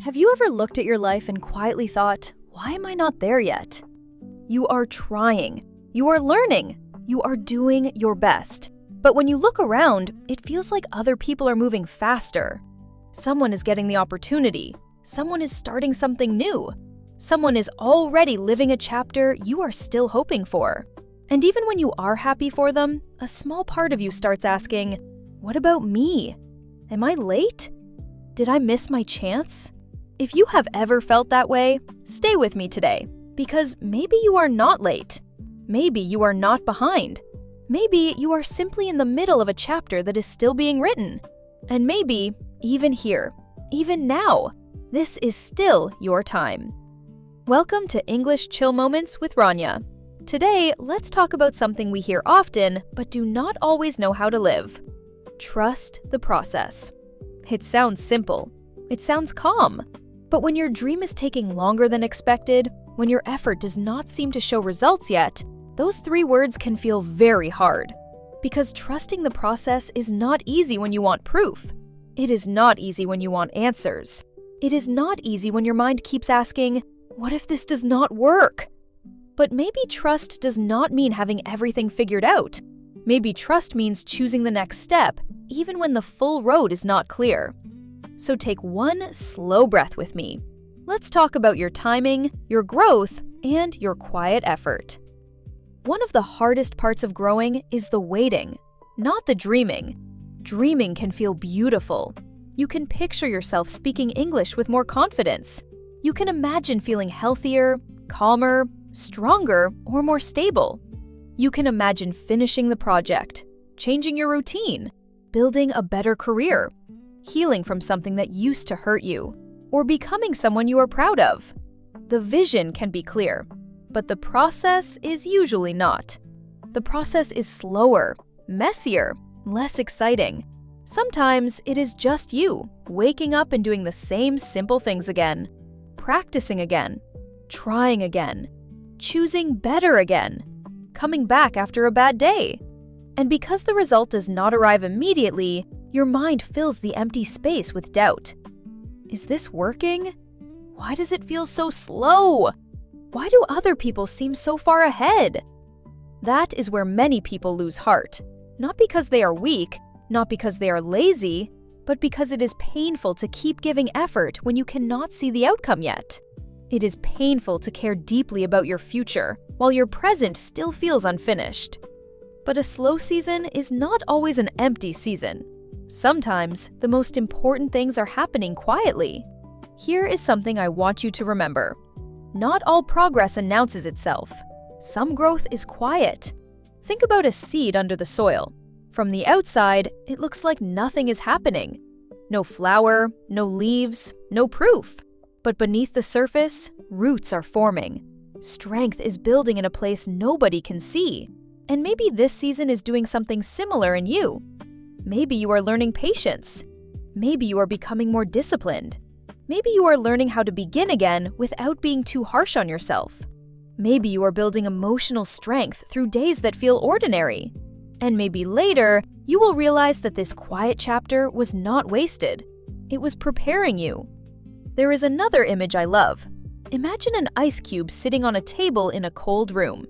Have you ever looked at your life and quietly thought, why am I not there yet? You are trying. You are learning. You are doing your best. But when you look around, it feels like other people are moving faster. Someone is getting the opportunity. Someone is starting something new. Someone is already living a chapter you are still hoping for. And even when you are happy for them, a small part of you starts asking, what about me? Am I late? Did I miss my chance? If you have ever felt that way, stay with me today, because maybe you are not late. Maybe you are not behind. Maybe you are simply in the middle of a chapter that is still being written. And maybe, even here, even now, this is still your time. Welcome to English Chill Moments with Rania. Today, let's talk about something we hear often, but do not always know how to live. Trust the process. It sounds simple. It sounds calm. But when your dream is taking longer than expected, when your effort does not seem to show results yet, those three words can feel very hard. Because trusting the process is not easy when you want proof. It is not easy when you want answers. It is not easy when your mind keeps asking, what if this does not work? But maybe trust does not mean having everything figured out. Maybe trust means choosing the next step, even when the full road is not clear. So take one slow breath with me. Let's talk about your timing, your growth, and your quiet effort. One of the hardest parts of growing is the waiting, not the dreaming. Dreaming can feel beautiful. You can picture yourself speaking English with more confidence. You can imagine feeling healthier, calmer, stronger, or more stable. You can imagine finishing the project, changing your routine, building a better career, healing from something that used to hurt you, or becoming someone you are proud of. The vision can be clear, but the process is usually not. The process is slower, messier, less exciting. Sometimes it is just you, waking up and doing the same simple things again, practicing again, trying again, choosing better again, coming back after a bad day. And because the result does not arrive immediately, your mind fills the empty space with doubt. Is this working? Why does it feel so slow? Why do other people seem so far ahead? That is where many people lose heart. Not because they are weak, not because they are lazy, but because it is painful to keep giving effort when you cannot see the outcome yet. It is painful to care deeply about your future while your present still feels unfinished. But a slow season is not always an empty season. Sometimes, the most important things are happening quietly. Here is something I want you to remember. Not all progress announces itself. Some growth is quiet. Think about a seed under the soil. From the outside, it looks like nothing is happening. No flower, no leaves, no proof. But beneath the surface, roots are forming. Strength is building in a place nobody can see. And maybe this season is doing something similar in you. Maybe you are learning patience. Maybe you are becoming more disciplined. Maybe you are learning how to begin again without being too harsh on yourself. Maybe you are building emotional strength through days that feel ordinary. And maybe later, you will realize that this quiet chapter was not wasted. It was preparing you. There is another image I love. Imagine an ice cube sitting on a table in a cold room.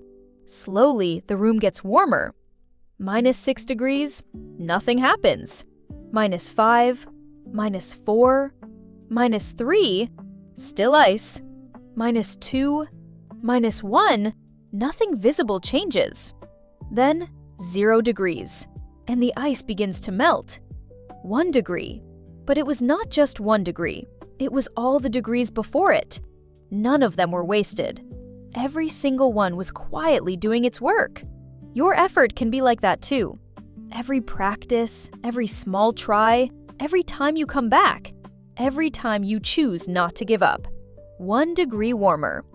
Slowly, the room gets warmer. -6 degrees, nothing happens. -5, -4, -3, still ice. -2, -1, nothing visible changes. Then 0 degrees, and the ice begins to melt. 1 degree, but it was not just 1 degree. It was all the degrees before it. None of them were wasted. Every single one was quietly doing its work. Your effort can be like that too. Every practice, every small try, every time you come back, every time you choose not to give up. 1 degree warmer.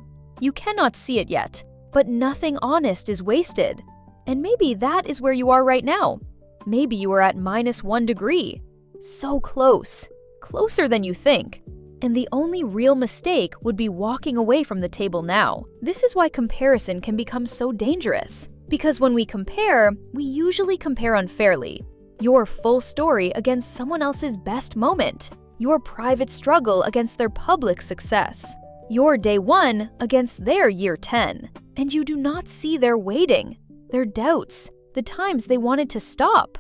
You cannot see it yet, but nothing honest is wasted. And maybe that is where you are right now. Maybe you are at -1 degree. So close, closer than you think. And the only real mistake would be walking away from the table now. This is why comparison can become so dangerous. Because when we compare, we usually compare unfairly. Your full story against someone else's best moment. Your private struggle against their public success. Your day 1 against their year 10. And you do not see their waiting, their doubts, the times they wanted to stop.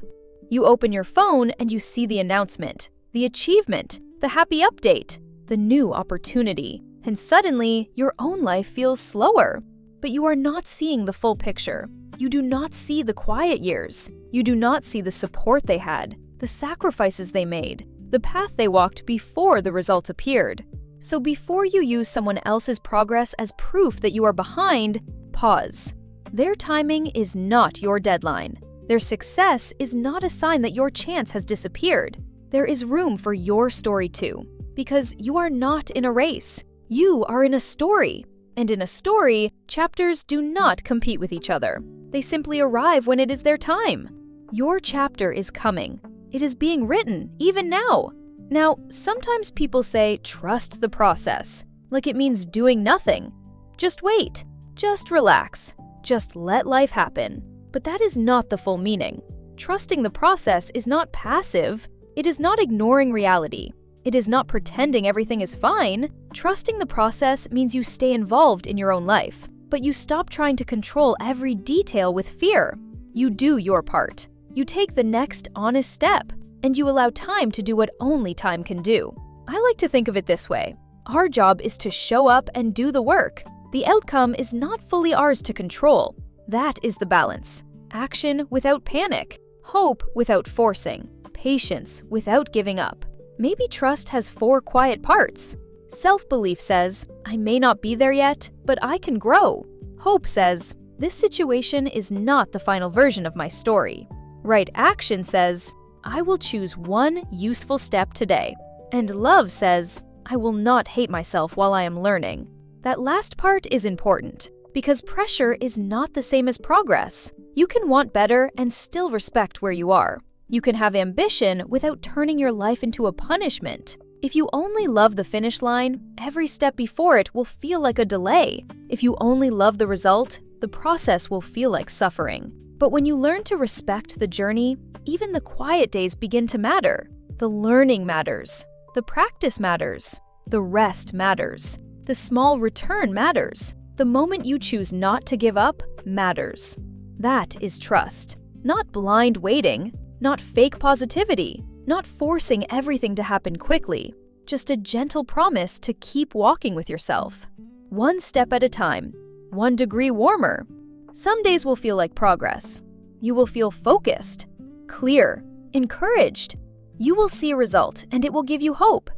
You open your phone and you see the announcement, the achievement, the happy update, the new opportunity. And suddenly, your own life feels slower. But you are not seeing the full picture. You do not see the quiet years. You do not see the support they had, the sacrifices they made, the path they walked before the result appeared. So before you use someone else's progress as proof that you are behind, pause. Their timing is not your deadline. Their success is not a sign that your chance has disappeared. There is room for your story too, because you are not in a race. You are in a story. And in a story, chapters do not compete with each other. They simply arrive when it is their time. Your chapter is coming. It is being written, even now. Now, sometimes people say, trust the process, like it means doing nothing. Just wait. Just relax. Just let life happen. But that is not the full meaning. Trusting the process is not passive. It is not ignoring reality. It is not pretending everything is fine. Trusting the process means you stay involved in your own life, but you stop trying to control every detail with fear. You do your part. You take the next honest step, and you allow time to do what only time can do. I like to think of it this way. Our job is to show up and do the work. The outcome is not fully ours to control. That is the balance. Action without panic. Hope without forcing. Patience without giving up. Maybe trust has 4 quiet parts. Self-belief says, I may not be there yet, but I can grow. Hope says, this situation is not the final version of my story. Right action says, I will choose one useful step today. And love says, I will not hate myself while I am learning. That last part is important, because pressure is not the same as progress. You can want better and still respect where you are. You can have ambition without turning your life into a punishment. If you only love the finish line, every step before it will feel like a delay. If you only love the result, the process will feel like suffering. But when you learn to respect the journey, even the quiet days begin to matter. The learning matters. The practice matters. The rest matters. The small return matters. The moment you choose not to give up matters. That is trust. Not blind waiting. Not fake positivity, not forcing everything to happen quickly, just a gentle promise to keep walking with yourself. One step at a time, 1 degree warmer. Some days will feel like progress. You will feel focused, clear, encouraged. You will see a result and it will give you hope.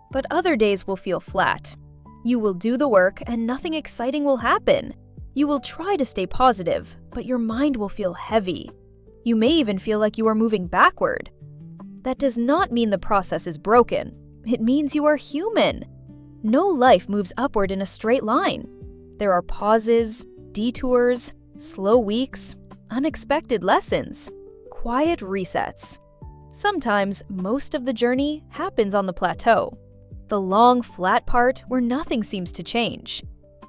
But other days will feel flat. You will do the work and nothing exciting will happen. You will try to stay positive, but your mind will feel heavy. You may even feel like you are moving backward. That does not mean the process is broken. It means you are human. No life moves upward in a straight line. There are pauses, detours, slow weeks, unexpected lessons, quiet resets. Sometimes most of the journey happens on the plateau, the long, flat part where nothing seems to change.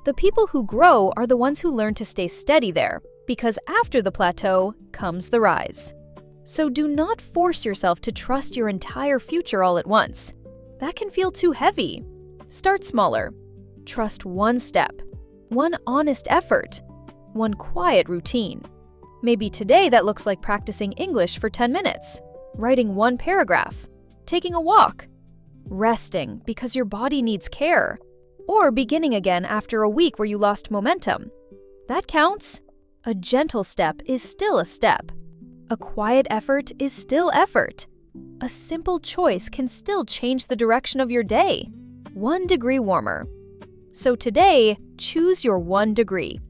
The people who grow are the ones who learn to stay steady there, because after the plateau comes the rise. So do not force yourself to trust your entire future all at once. That can feel too heavy. Start smaller. Trust one step, one honest effort, one quiet routine. Maybe today that looks like practicing English for 10 minutes, writing 1 paragraph, taking a walk, resting because your body needs care, or beginning again after a week where you lost momentum. That counts. A gentle step is still a step. A quiet effort is still effort. A simple choice can still change the direction of your day. 1 degree warmer. So today, choose your 1 degree.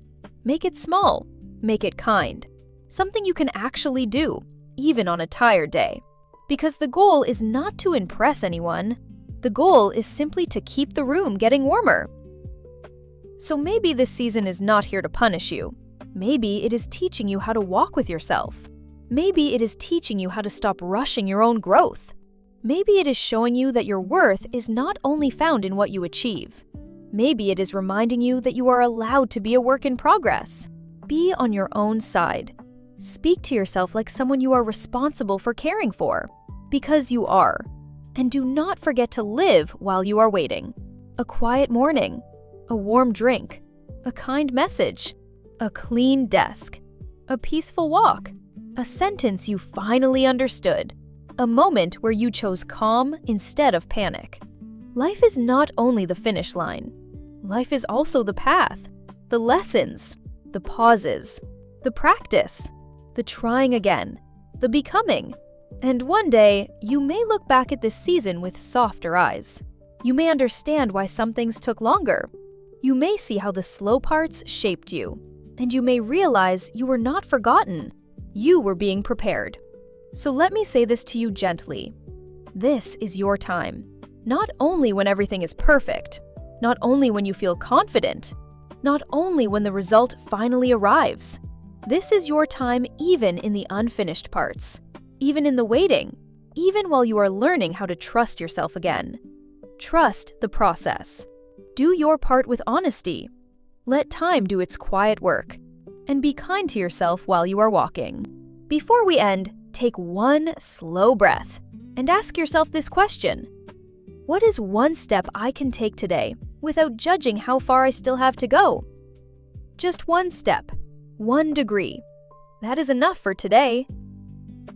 Make it small. Make it kind. Something you can actually do, even on a tired day. Because the goal is not to impress anyone. The goal is simply to keep the room getting warmer. So maybe this season is not here to punish you. Maybe it is teaching you how to walk with yourself. Maybe it is teaching you how to stop rushing your own growth. Maybe it is showing you that your worth is not only found in what you achieve. Maybe it is reminding you that you are allowed to be a work in progress. Be on your own side. Speak to yourself like someone you are responsible for caring for. Because you are. And do not forget to live while you are waiting. A quiet morning, a warm drink, a kind message, a clean desk, a peaceful walk, a sentence you finally understood, a moment where you chose calm instead of panic. Life is not only the finish line. Life is also the path, the lessons, the pauses, the practice, the trying again, the becoming. And one day, you may look back at this season with softer eyes. You may understand why some things took longer. You may see how the slow parts shaped you. And you may realize you were not forgotten. You were being prepared. So let me say this to you gently. This is your time. Not only when everything is perfect, not only when you feel confident, not only when the result finally arrives. This is your time even in the unfinished parts, even in the waiting, even while you are learning how to trust yourself again. Trust the process. Do your part with honesty. Let time do its quiet work. And be kind to yourself while you are walking. Before we end, take one slow breath and ask yourself this question. What is one step I can take today without judging how far I still have to go? Just one step, 1 degree. That is enough for today.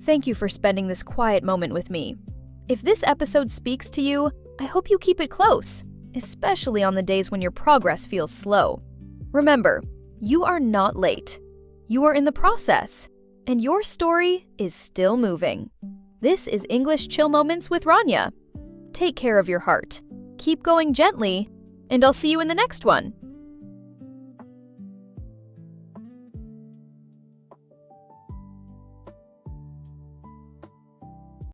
Thank you for spending this quiet moment with me. If this episode speaks to you, I hope you keep it close, especially on the days when your progress feels slow. Remember, you are not late. You are in the process, and your story is still moving. This is English Chill Moments with Rania. Take care of your heart. Keep going gently, and I'll see you in the next one.